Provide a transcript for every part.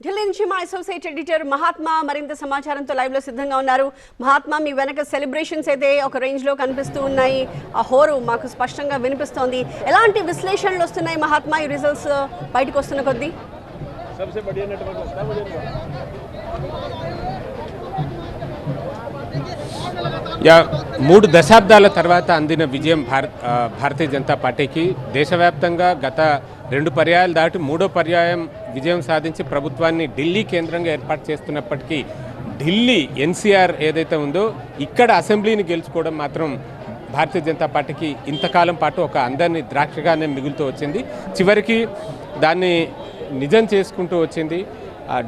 ఢిల్లీ నుంచి మా associate editor Mahatma మరింత సమాచారంతో లైవ్ లో సిద్ధంగా ఉన్నారు. మహాత్మా, మీ వెనక సెలబ్రేషన్స్ అయితే ఒక రేంజ్ లో కనిపిస్తూ ఉన్నాయి. ఆ హోరు మాకు స్పష్టంగా వినిపిస్తోంది. ఎలాంటి విశ్లేషణలు వస్తున్నాయి మహాత్మా ఈ రిజల్ట్స్ బయటకు వస్తున్న కొద్దీ? మూడు దశాబ్దాల తర్వాత అందిన విజయం భారతీయ జనతా పార్టీకి దేశవ్యాప్తంగా గత 2 పర్యాయాలు దాటి 3వ పర్యాయం విజయం సాధించి ప్రభుత్వాన్ని ఢిల్లీ కేంద్రంగా ఏర్పాటు చేస్తున్నప్పటికీ ఢిల్లీ ఎన్సీఆర్ ఏదైతే ఉందో ఇక్కడ అసెంబ్లీని గెలుచుకోవడం మాత్రం భారతీయ జనతా పార్టీకి ఇంతకాలం పాటు ఒక అందరినీ ద్రాక్షగానే మిగులుతూ వచ్చింది. చివరికి దాన్ని నిజం చేసుకుంటూ వచ్చింది.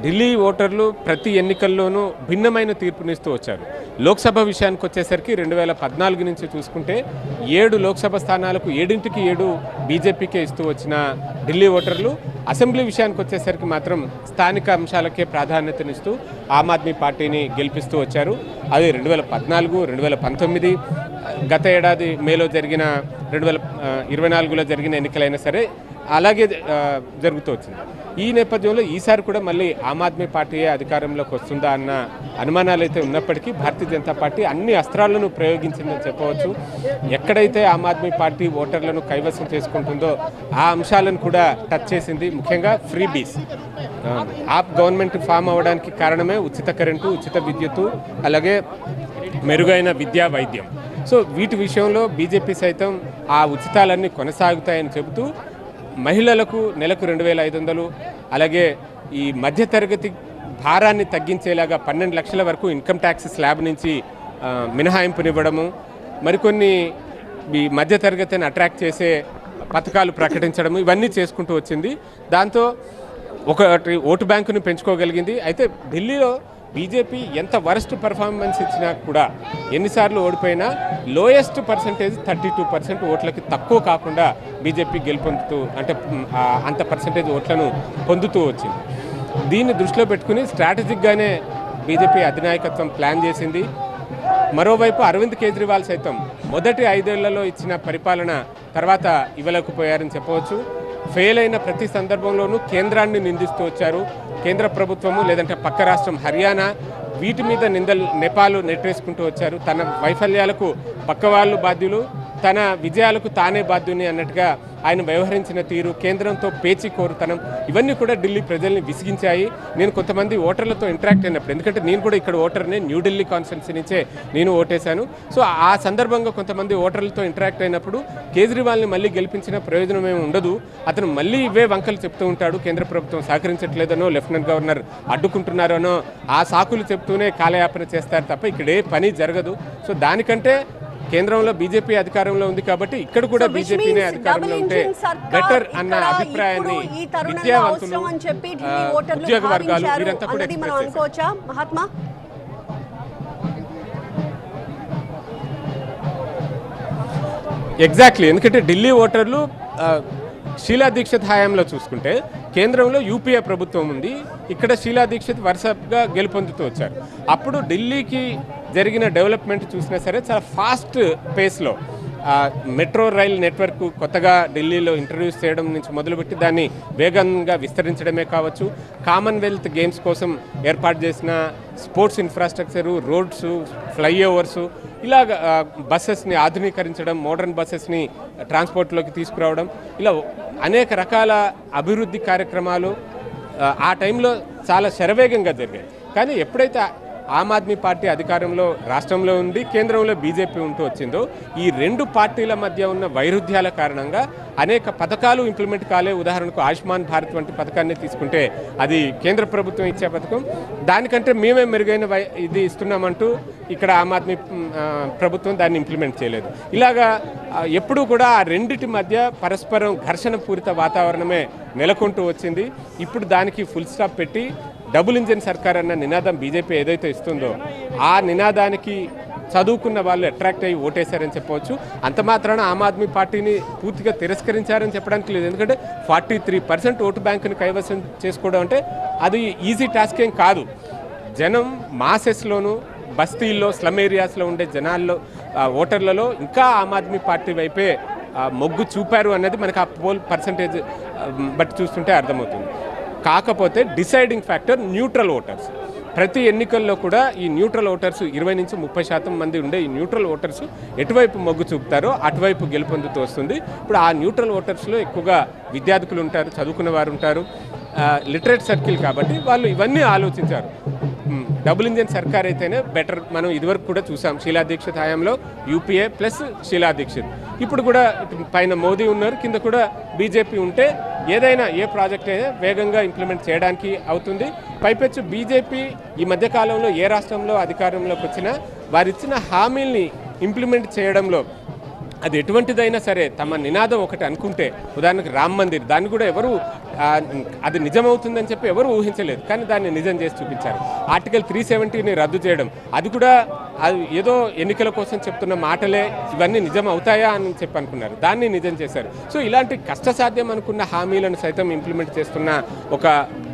ఢిల్లీ ఓటర్లు ప్రతి ఎన్నికల్లోనూ భిన్నమైన తీర్పునిస్తూ వచ్చారు. లోక్సభ విషయానికి వచ్చేసరికి 2014 నుంచి చూసుకుంటే 7 లోక్సభ స్థానాలకు 7ంటికి 7 బీజేపీకే ఇస్తూ వచ్చిన ఢిల్లీ ఓటర్లు అసెంబ్లీ విషయానికి వచ్చేసరికి మాత్రం స్థానిక అంశాలకే ప్రాధాన్యతనిస్తూ ఆమ్ ఆద్మీ పార్టీని గెలిపిస్తూ వచ్చారు. అది 2014, 2019, గత ఏడాది మేలో జరిగిన 2024లో జరిగిన ఎన్నికలైనా సరే అలాగే జరుగుతూ వచ్చింది. ఈ నేపథ్యంలో ఈసారి కూడా మళ్ళీ ఆమ్ ఆద్మీ పార్టీయే అధికారంలోకి వస్తుందా అన్న అనుమానాలు అయితే ఉన్నప్పటికీ భారతీయ జనతా పార్టీ అన్ని అస్త్రాలను ప్రయోగించిందని చెప్పవచ్చు. ఎక్కడైతే ఆమ్ ఆద్మీ పార్టీ ఓటర్లను కైవసం చేసుకుంటుందో ఆ అంశాలను కూడా టచ్ చేసింది. ముఖ్యంగా ఫ్రీబీస్, ఆప్ గవర్నమెంట్ ఫామ్ అవ్వడానికి కారణమే ఉచిత కరెంటు, ఉచిత విద్యుత్తు, అలాగే మెరుగైన విద్యా వైద్యం. సో వీటి విషయంలో బీజేపీ సైతం ఆ ఉచితాలన్నీ కొనసాగుతాయని చెబుతూ మహిళలకు నెలకు 2,500, అలాగే ఈ మధ్యతరగతి భారాన్ని తగ్గించేలాగా 12 లక్షల వరకు ఇన్కమ్ ట్యాక్స్ స్లాబ్ నుంచి మినహాయింపునివ్వడము, మరికొన్ని ఈ మధ్యతరగతిని అట్రాక్ట్ చేసే పథకాలు ప్రకటించడము, ఇవన్నీ చేసుకుంటూ వచ్చింది. దాంతో ఒకటి ఓటు బ్యాంకును పెంచుకోగలిగింది. అయితే ఢిల్లీలో బీజేపీ ఎంత వరస్ట్ పర్ఫార్మెన్స్ ఇచ్చినా కూడా, ఎన్నిసార్లు ఓడిపోయినా లోయెస్ట్ పర్సంటేజ్ 32% ఓట్లకి తక్కువ కాకుండా బీజేపీ గెలుపొందుతూ, అంటే అంత పర్సంటేజ్ ఓట్లను పొందుతూ వచ్చింది. దీన్ని దృష్టిలో పెట్టుకుని స్ట్రాటజిక్గానే బీజేపీ అధినాయకత్వం ప్లాన్ చేసింది. మరోవైపు అరవింద్ కేజ్రీవాల్ సైతం మొదటి 5 ఏళ్లలో ఇచ్చిన పరిపాలన తర్వాత ఇవ్వలేకపోయారని చెప్పవచ్చు. ఫెయిల్ అయిన ప్రతి సందర్భంలోనూ కేంద్రాన్ని నిందిస్తూ వచ్చారు. కేంద్ర ప్రభుత్వము లేదంటే పక్క రాష్ట్రం హర్యానా వీటి మీద నెపాలు నెట్టేసుకుంటూ వచ్చారు. తన వైఫల్యాలకు పక్క వాళ్ళు బాధ్యులు, తన విజయాలకు తానే బాధ్యుని అన్నట్టుగా ఆయన వ్యవహరించిన తీరు, కేంద్రంతో పేచీ కోరుతనం, ఇవన్నీ కూడా ఢిల్లీ ప్రజల్ని విసిగించాయి. నేను కొంతమంది ఓటర్లతో ఇంటరాక్ట్ అయినప్పుడు, ఎందుకంటే నేను కూడా ఇక్కడ ఓటర్నే, న్యూఢిల్లీ కాన్స్టిట్యున్సీ నుంచే నేను ఓటేశాను. సో ఆ సందర్భంగా కొంతమంది ఓటర్లతో ఇంటరాక్ట్ అయినప్పుడు కేజ్రీవాల్ని మళ్ళీ గెలిపించిన ప్రయోజనం ఏమి ఉండదు, అతను మళ్ళీ ఇవే వంకలు చెప్తూ ఉంటాడు, కేంద్ర ప్రభుత్వం సహకరించట్లేదనో, లెఫ్టినెంట్ గవర్నర్ అడ్డుకుంటున్నారనో ఆ సాకులు చెప్తూనే కాలయాపన చేస్తారు తప్ప ఇక్కడే పని జరగదు. సో దానికంటే కేంద్రంలో బీజేపీ అధికారంలో ఉంది కాబట్టి ఇక్కడ కూడా బీజేపీనే అధికారంలో ఉంటే బెటర్ అన్న అభిప్రాయాన్ని విద్యావంతులు, ఉద్యోగ వర్గాలు వీరంతా కూడా ఎక్స్ప్రెస్ మహాత్మా. ఎగ్జాక్ట్లీ, ఎందుకంటే ఢిల్లీ ఓటర్లు షీలా దీక్షిత్ హయాంలో చూసుకుంటే కేంద్రంలో యూపీఏ ప్రభుత్వం ఉంది, ఇక్కడ షీలా దీక్షిత్ వరుసగా గెలుపొందుతూ వచ్చారు. అప్పుడు ఢిల్లీకి జరిగిన డెవలప్మెంట్ చూసినా సరే చాలా ఫాస్ట్ పేస్లో మెట్రో రైల్ నెట్వర్క్ కొత్తగా ఢిల్లీలో ఇంట్రడ్యూస్ చేయడం నుంచి మొదలుపెట్టి దాన్ని వేగంగా విస్తరించడమే కావచ్చు, కామన్వెల్త్ గేమ్స్ కోసం ఏర్పాటు చేసిన స్పోర్ట్స్ ఇన్ఫ్రాస్ట్రక్చరు, రోడ్స్, ఫ్లైఓవర్సు, ఇలాగ బస్సెస్ని ఆధునీకరించడం, మోడర్న్ బస్సెస్ని ట్రాన్స్పోర్ట్లోకి తీసుకురావడం, ఇలా అనేక రకాల అభివృద్ధి కార్యక్రమాలు ఆ టైంలో చాలా శరవేగంగా జరిగాయి. కానీ ఎప్పుడైతే ఆమ్ ఆద్మీ పార్టీ అధికారంలో రాష్ట్రంలో ఉంది, కేంద్రంలో బీజేపీ ఉంటూ వచ్చిందో ఈ 2 పార్టీల మధ్య ఉన్న వైరుధ్యాల కారణంగా అనేక పథకాలు ఇంప్లిమెంట్ కాలే. ఉదాహరణకు ఆయుష్మాన్ భారత్ వంటి పథకాన్ని తీసుకుంటే అది కేంద్ర ప్రభుత్వం ఇచ్చే పథకం, దానికంటే మేమే మెరుగైన ఇది ఇస్తున్నామంటూ ఇక్కడ ఆమ్ ఆద్మీ ప్రభుత్వం దాన్ని ఇంప్లిమెంట్ చేయలేదు. ఇలాగా ఎప్పుడూ కూడా ఆ రెండిటి మధ్య పరస్పరం ఘర్షణ పూరిత వాతావరణమే నెలకొంటూ వచ్చింది. ఇప్పుడు దానికి ఫుల్ స్టాప్ పెట్టి డబుల్ ఇంజిన్ సర్కార్ అన్న నినాదం బీజేపీ ఏదైతే ఇస్తుందో ఆ నినాదానికి చదువుకున్న వాళ్ళు అట్రాక్ట్ అయ్యి ఓటేశారని చెప్పవచ్చు. అంత మాత్రాన ఆమ్ ఆద్మీ పార్టీని పూర్తిగా తిరస్కరించారని చెప్పడానికి లేదు, ఎందుకంటే 43% ఓటు బ్యాంకుని కైవసం చేసుకోవడం అంటే అది ఈజీ టాస్క్ ఏం కాదు. జనం మాసెస్లోనూ బస్తీల్లో, స్లమ్ ఏరియాస్లో ఉండే జనాల్లో, ఓటర్లలో ఇంకా ఆమ్ ఆద్మీ పార్టీ వైపే మొగ్గు చూపారు అన్నది మనకు ఆ పోల్ పర్సంటేజ్ బట్టి చూస్తుంటే అర్థమవుతుంది. కాకపోతే డిసైడింగ్ ఫ్యాక్టర్ న్యూట్రల్ ఓటర్స్. ప్రతి ఎన్నికల్లో కూడా ఈ న్యూట్రల్ ఓటర్స్ 20 నుంచి 30% మంది ఉండే ఈ న్యూట్రల్ ఓటర్స్ ఎటువైపు మొగ్గు చూపుతారో అటువైపు గెలుపొందుతూ వస్తుంది. ఇప్పుడు ఆ న్యూట్రల్ ఓటర్స్లో ఎక్కువగా విద్యార్థులు ఉంటారు, చదువుకున్న వారు ఉంటారు, లిటరేట్ సర్కిల్, కాబట్టి వాళ్ళు ఇవన్నీ ఆలోచించారు. డబుల్ ఇంజన్ సర్కార్ అయితేనే బెటర్. మనం ఇదివరకు కూడా చూసాం, షీలా దీక్షిత్ హయాంలో యూపీఏ ప్లస్ షీలా దీక్షిత్. ఇప్పుడు కూడా పైన మోదీ ఉన్నారు, కింద కూడా బీజేపీ ఉంటే ఏదైనా ఏ ప్రాజెక్ట్ అయినా వేగంగా ఇంప్లిమెంట్ చేయడానికి అవుతుంది. పైపెచ్చు బీజేపీ ఈ మధ్యకాలంలో ఏ రాష్ట్రంలో అధికారంలోకి వచ్చినా వారిచ్చిన హామీల్ని ఇంప్లిమెంట్ చేయడంలో అది ఎటువంటిదైనా సరే తమ నినాదం ఒకటి అనుకుంటే, ఉదాహరణకు రామ్ మందిర్, దాన్ని కూడా ఎవరు అది నిజమవుతుందని చెప్పి ఎవరు ఊహించలేదు, కానీ దాన్ని నిజం చేసి చూపించారు. ఆర్టికల్ 370ని రద్దు చేయడం, అది కూడా అది ఏదో ఎన్నికల కోసం చెప్తున్న మాటలే, ఇవన్నీ నిజం అవుతాయా అని చెప్పి అనుకున్నారు, దాన్ని నిజం చేశారు. సో ఇలాంటి కష్టసాధ్యం అనుకున్న హామీలను సైతం ఇంప్లిమెంట్ చేస్తున్న ఒక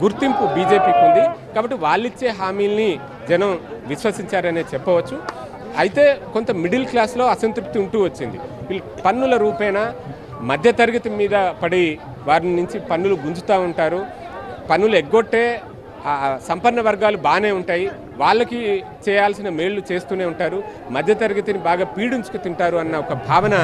గుర్తింపు బీజేపీకి ఉంది. కాబట్టి వాళ్ళిచ్చే హామీల్ని జనం విశ్వసించారనే చెప్పవచ్చు. అయితే కొంత మిడిల్ క్లాస్లో అసంతృప్తి ఉంటూ వచ్చింది. పన్నుల రూపేణా మధ్యతరగతి మీద పడి వారి నుంచి పన్నులు గుంజుతూ ఉంటారు. పన్నులు ఎగ్గొట్టే సంపన్న వర్గాలు బాగానే ఉంటాయి, వాళ్ళకి చేయాల్సిన మేళ్లు చేస్తూనే ఉంటారు, మధ్యతరగతిని బాగా పీడించుకు తింటారు అన్న ఒక భావన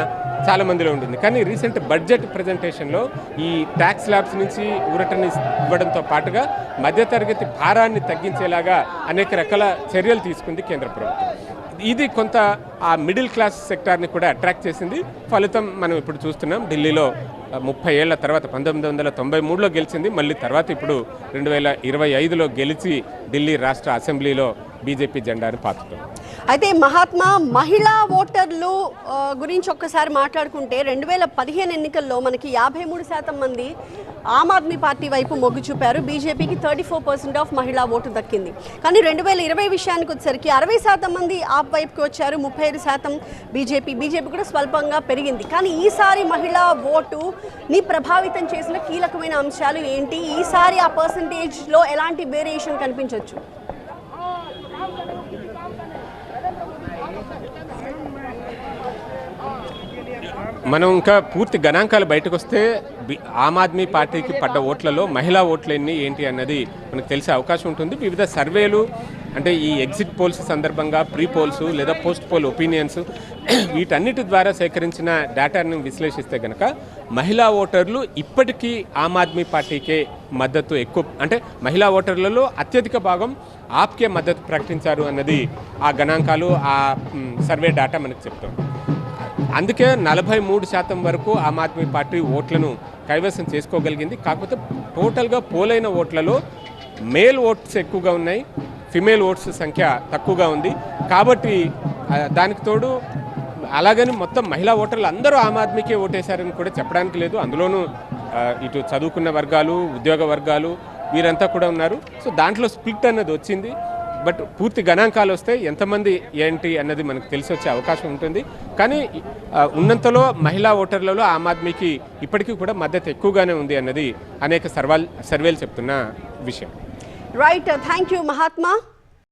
చాలా మందిలో ఉంటుంది. కానీ రీసెంట్ బడ్జెట్ ప్రజెంటేషన్లో ఈ ట్యాక్స్ స్లాబ్స్ నుంచి ఊరటని ఇవ్వడంతో పాటుగా మధ్యతరగతి భారాన్ని తగ్గించేలాగా అనేక రకాల చర్యలు తీసుకుంది కేంద్ర ప్రభుత్వం. ఇది కొంత ఆ మిడిల్ క్లాస్ సెక్టార్ని కూడా అట్రాక్ట్ చేసింది. ఫలితం మనం ఇప్పుడు చూస్తున్నాం. ఢిల్లీలో 30 ఏళ్ల తర్వాత 1993లో గెలిచింది, మళ్ళీ తర్వాత ఇప్పుడు 2025లో గెలిచి ఢిల్లీ రాష్ట్ర అసెంబ్లీలో బీజేపీ జెండాను పాతుతుంది. అయితే మహాత్మా, మహిళా ఓటర్లు గురించి ఒక్కసారి మాట్లాడుకుంటే 2015 ఎన్నికల్లో మనకి 53% మంది ఆమ్ ఆద్మీ పార్టీ వైపు మొగ్గు చూపారు, బీజేపీకి 34% ఆఫ్ మహిళా ఓటు దక్కింది. కానీ 2020 విషయానికి వచ్చేసరికి 60% మంది ఆప్ వైపుకి వచ్చారు, 35% బీజేపీ కూడా స్వల్పంగా పెరిగింది. కానీ ఈసారి మహిళా ఓటుని ప్రభావితం చేసిన కీలకమైన అంశాలు ఏంటి? ఈసారి ఆ పర్సంటేజ్లో ఎలాంటి వేరియేషన్ కనిపించవచ్చు? మనం ఇంకా పూర్తి గణాంకాలు బయటకు వస్తే ఆమ్ ఆద్మీ పార్టీకి పడ్డ ఓట్లలో మహిళా ఓట్లు ఎన్ని ఏంటి అన్నది మనకు తెలిసే అవకాశం ఉంటుంది. వివిధ సర్వేలు, అంటే ఈ ఎగ్జిట్ పోల్స్ సందర్భంగా ప్రీ పోల్స్ లేదా పోస్ట్ పోల్ ఒపీనియన్స్, వీటన్నిటి ద్వారా సేకరించిన డేటాను విశ్లేషిస్తే కనుక మహిళా ఓటర్లు ఇప్పటికీ ఆమ్ ఆద్మీ పార్టీకే మద్దతు ఎక్కువ, అంటే మహిళా ఓటర్లలో అత్యధిక భాగం ఆప్కే మద్దతు ప్రకటించారు అన్నది ఆ గణాంకాలు, ఆ సర్వే డేటా మనకు చెప్తుంది. అందుకే 43% వరకు ఆమ్ ఆద్మీ పార్టీ ఓట్లను కైవసం చేసుకోగలిగింది. కాకపోతే టోటల్గా పోలైన ఓట్లలో మేల్ ఓట్స్ ఎక్కువగా ఉన్నాయి, ఫిమేల్ ఓట్స్ సంఖ్య తక్కువగా ఉంది. కాబట్టి దానికి తోడు అలాగని మొత్తం మహిళా ఓటర్లు అందరూ ఆమ్ ఆద్మీకే ఓటేశారని కూడా చెప్పడానికి లేదు. అందులోనూ ఇటు చదువుకున్న వర్గాలు, ఉద్యోగ వర్గాలు, వీరంతా కూడా ఉన్నారు. సో దాంట్లో స్ప్లిట్ అన్నది వచ్చింది. బట్ పూర్తి గణాంకాలు వస్తే ఎంతమంది ఏంటి అన్నది మనకు తెలిసి వచ్చే అవకాశం ఉంటుంది. కానీ ఉన్నంతలో మహిళా ఓటర్లలో ఆమ్ ఆద్మీకి ఇప్పటికీ కూడా మద్దతు ఎక్కువగానే ఉంది అన్నది అనేక సర్వేలు చెప్తున్న విషయం. Right, thank you Mahatma.